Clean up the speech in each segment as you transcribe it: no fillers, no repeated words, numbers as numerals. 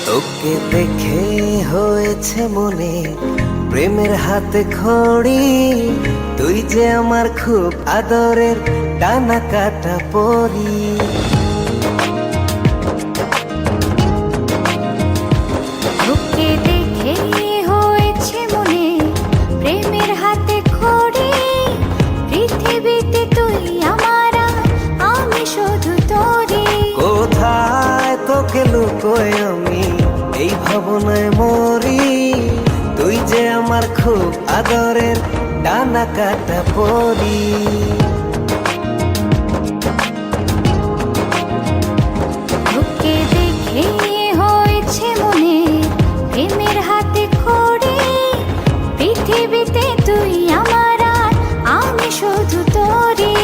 তোকে দেখে হয়েছে মনে প্রেমের হাতে খড়ি। তুই যে আমার খুব আদরের ডানা কাটা পরি। তোকে দেখে হয়েছে মনে প্রেমের হাতে খড়ি। পৃথিবীতে তুই আমার, আমি শুধু তোরই। কোথায় তোকে লুকোয় আমি এই ভাবনায় মরি। তুই যে আমার খুব আদরের ডানা কাটা পরি। তোকে দেখে হয়েছে মনে প্রেমের হাতে খড়ি। পৃথিবীতে তুই আমার, আমি শুধু তোরই।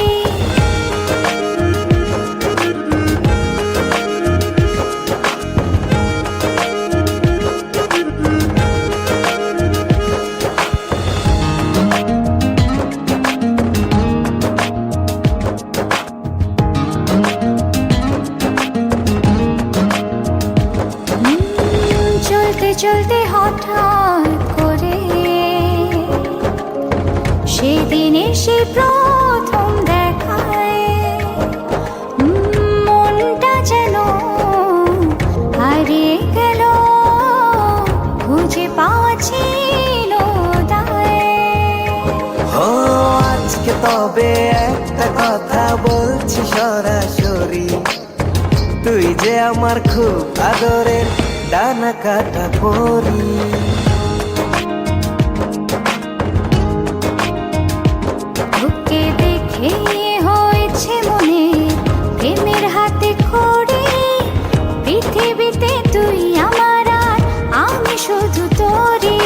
চলতে চলতে হঠাৎ করে সেদিনে সে প্রথম দেখায় মনটা যেন হারিয়ে গেল, খুঁজে পাচ্ছিল ও আজকে তবে একটা কথা বলছি সরাসরি। তুই যে আমার খুব আদরের ডানা কাটা পরি। তোকে দেখে হয়েছে মনে প্রেমের হাতে খড়ি। পৃথিবীতে তুই আমার, আমি শুধু তোরই।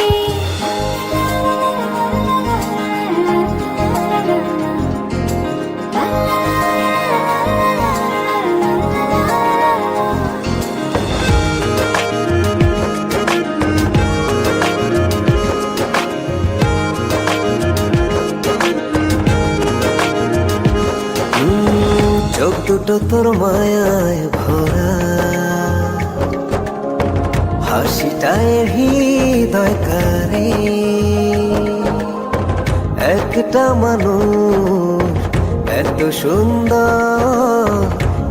চোখ দুটো তোর মায়ায় ভরা, হাসিটায় হৃদয় কারে। একটা মানুষ এত সুন্দর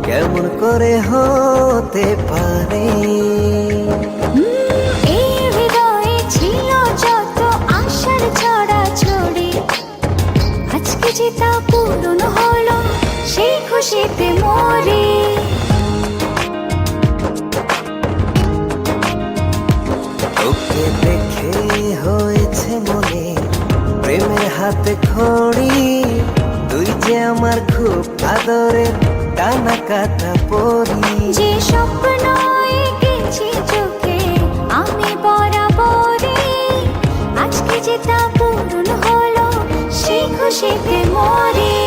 কেমন করে হতে পারে। এই হৃদয়ে ছিল যত আশার ছড়াছড়ি, আজকে যে তা পূরণ হলো, সেই খুশিতে মরি। তোকে দেখে হয়েছে মনে প্রেমের হাতে খড়ি। তুই যে আমার খুব আদরের ডানা কাটা পরি। যে স্বপ্ন এঁকেছি চোখে আমি বরাবরই, আজকে যে তা পূরণ হলো, সেই খুশিতে মরি।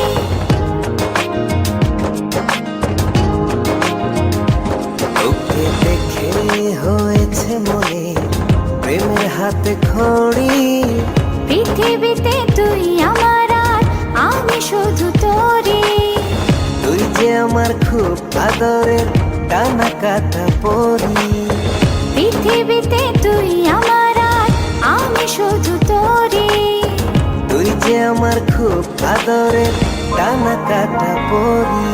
তোকে দেখে হয়েছে মনে প্রেমের হাতে খড়ি। পৃথিবীতে তুই আমার, আমি শুধু তোরই। তুই যে আমার খুব আদরের ডানা কাটা পরি। পৃথিবীতে তুই আমার, আমি শুধু তোরই। তুই যে আমার খুব আদরের ডানা কাটা পরি।